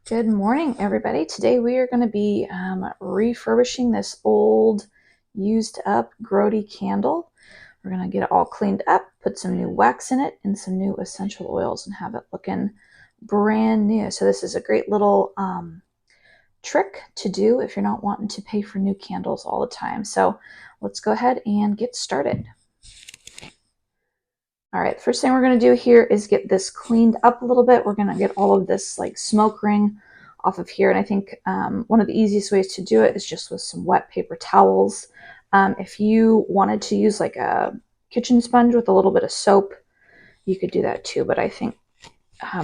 Good morning, everybody. Today we are going to be refurbishing this old, used up grody candle. We're going to get it all cleaned up, put some new wax in it and some new essential oils and have it looking brand new. So this is a great little trick to do if you're not wanting to pay for new candles all the time. So let's go ahead and get started. All right, first thing we're going to do here is get this cleaned up a little bit. We're going to get all of this like smoke ring off of here. And I think one of the easiest ways to do it is just with some wet paper towels. If you wanted to use like a kitchen sponge with a little bit of soap, you could do that too. But I think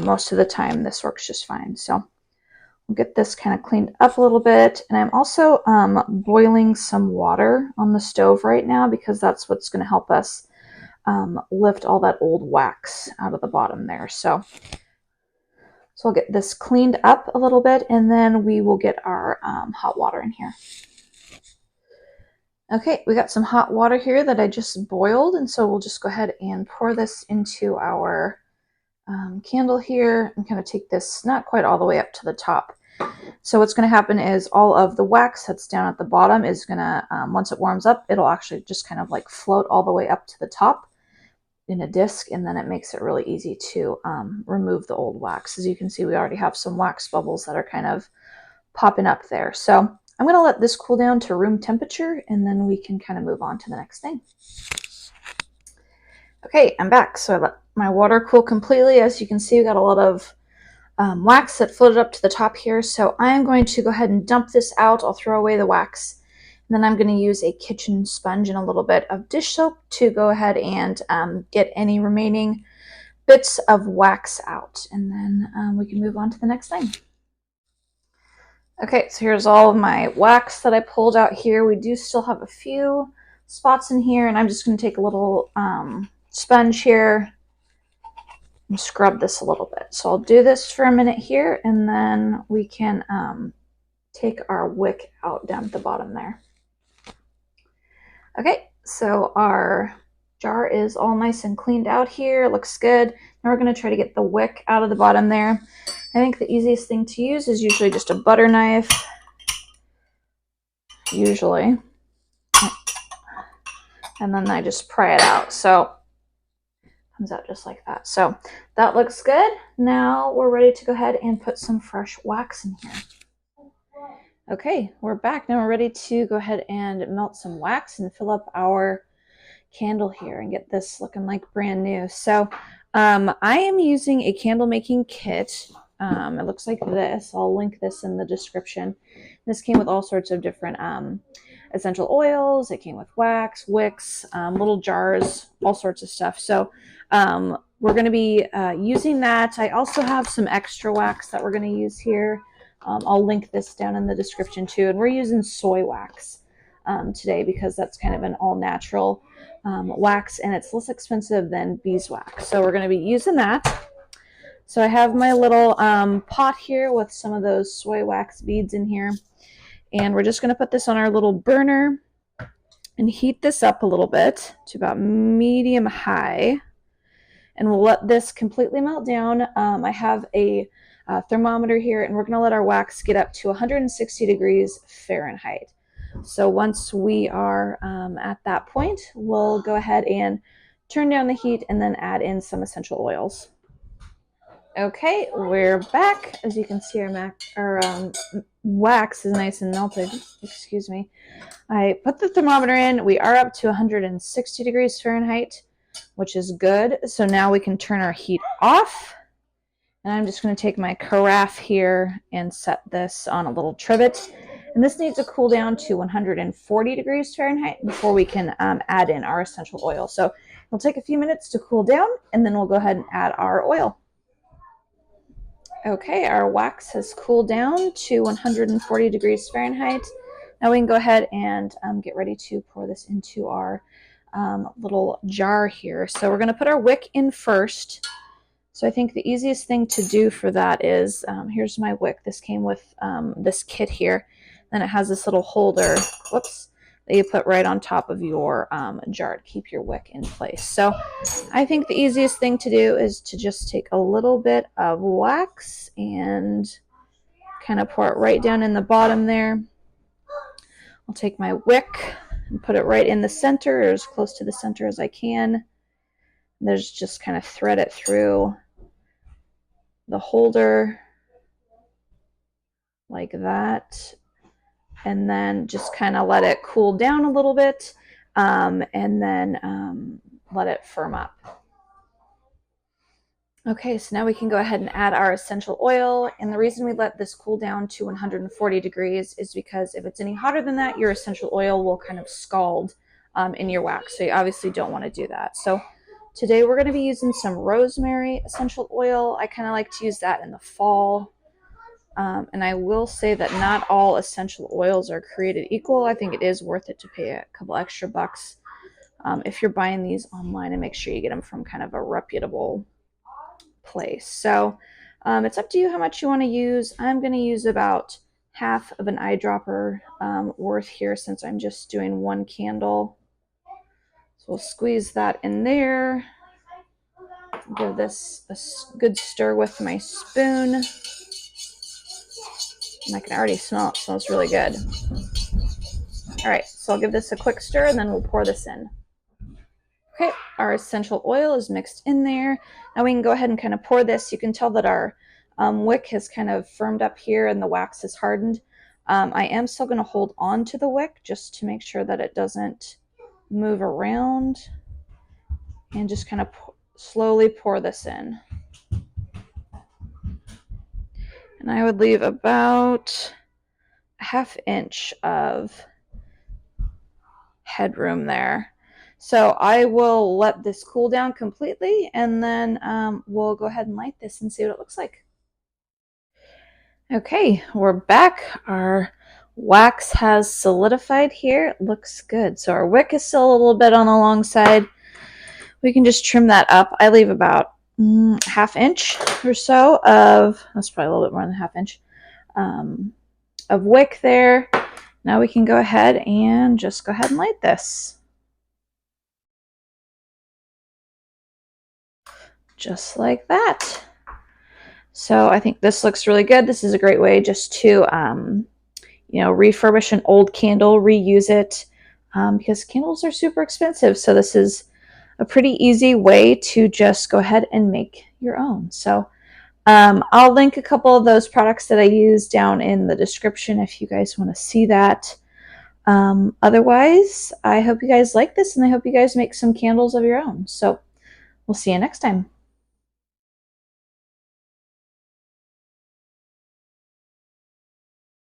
most of the time this works just fine. So we'll get this kind of cleaned up a little bit. And I'm also boiling some water on the stove right now because that's what's going to help us lift all that old wax out of the bottom there. So I'll get this cleaned up a little bit and then we will get our hot water in here. Okay, we got some hot water here that I just boiled, and so we'll just go ahead and pour this into our candle here and kind of take this not quite all the way up to the top. So what's going to happen is all of the wax that's down at the bottom is going to, once it warms up, it'll actually just kind of like float all the way up to the top in a disc, and then it makes it really easy to remove the old wax. As you can see, we already have some wax bubbles that are kind of popping up there. So I'm going to let this cool down to room temperature, and then we can kind of move on to the next thing. Okay, I'm back. So I let my water cool completely. As you can see, we got a lot of wax that floated up to the top here. So I'm going to go ahead and dump this out. I'll throw away the wax. And then I'm going to use a kitchen sponge and a little bit of dish soap to go ahead and get any remaining bits of wax out. And then we can move on to the next thing. Okay, so here's all of my wax that I pulled out here. We do still have a few spots in here, and I'm just going to take a little sponge here and scrub this a little bit. So I'll do this for a minute here, and then we can take our wick out down at the bottom there. Okay, so our jar is all nice and cleaned out here. Looks good. Now we're going to try to get the wick out of the bottom there. I think the easiest thing to use is usually just a butter knife. Usually. And then I just pry it out. So it comes out just like that. So that looks good. Now we're ready to go ahead and put some fresh wax in here. Okay, we're back. Now we're ready to go ahead and melt some wax and fill up our candle here and get this looking like brand new. So I am using a candle making kit. It looks like this. I'll link this in the description. This came with all sorts of different essential oils. It came with wax, wicks, little jars, all sorts of stuff. So we're going to be using that. I also have some extra wax that we're going to use here. I'll link this down in the description too. And we're using soy wax today because that's kind of an all natural wax, and it's less expensive than beeswax. So we're going to be using that. So I have my little pot here with some of those soy wax beads in here. And we're just going to put this on our little burner and heat this up a little bit to about medium high. And we'll let this completely melt down. I have a thermometer here, and we're going to let our wax get up to 160 degrees Fahrenheit. So once we are at that point, we'll go ahead and turn down the heat and then add in some essential oils. Okay, we're back. As you can see, our wax is nice and melted. Excuse me. I put the thermometer in. We are up to 160 degrees Fahrenheit, which is good. So now we can turn our heat off. And I'm just going to take my carafe here and set this on a little trivet. And this needs to cool down to 140 degrees Fahrenheit before we can add in our essential oil. So it'll take a few minutes to cool down, and then we'll go ahead and add our oil. Okay, our wax has cooled down to 140 degrees Fahrenheit. Now we can go ahead and get ready to pour this into our little jar here. So we're going to put our wick in first. So I think the easiest thing to do for that is, here's my wick. This came with this kit here. Then it has this little holder, whoops, that you put right on top of your jar to keep your wick in place. So I think the easiest thing to do is to just take a little bit of wax and kind of pour it right down in the bottom there. I'll take my wick and put it right in the center, or as close to the center as I can. There's just kind of thread it through the holder like that, and then just kind of let it cool down a little bit, and then let it firm up. Okay, so now we can go ahead and add our essential oil, and the reason we let this cool down to 140 degrees is because if it's any hotter than that, your essential oil will kind of scald in your wax, so you obviously don't want to do that. So today we're going to be using some rosemary essential oil. I kind of like to use that in the fall. And I will say that not all essential oils are created equal. I think it is worth it to pay a couple extra bucks if you're buying these online, and make sure you get them from kind of a reputable place. So it's up to you how much you want to use. I'm going to use about half of an eyedropper worth here, since I'm just doing one candle. So we'll squeeze that in there. Give this a good stir with my spoon. And I can already smell it. It smells really good. All right, so I'll give this a quick stir, and then we'll pour this in. Okay, our essential oil is mixed in there. Now we can go ahead and kind of pour this. You can tell that our wick has kind of firmed up here and the wax is hardened. I am still going to hold on to the wick just to make sure that it doesn't move around, and just kind of slowly pour this in. And I would leave about a ½ inch of headroom there. So I will let this cool down completely, and then we'll go ahead and light this and see what it looks like. Okay, we're back. Our wax has solidified here. It looks good. So our wick is still a little bit on the long side. We can just trim that up. I leave about ½ inch or so of, that's probably a little bit more than ½ inch, of wick there. Now we can go ahead and just go ahead and light this. Just like that. So I think this looks really good. This is a great way just to, refurbish an old candle, reuse it, because candles are super expensive. So this is a pretty easy way to just go ahead and make your own. So I'll link a couple of those products that I use down in the description if you guys want to see that. Otherwise, I hope you guys like this, and I hope you guys make some candles of your own. So we'll see you next time.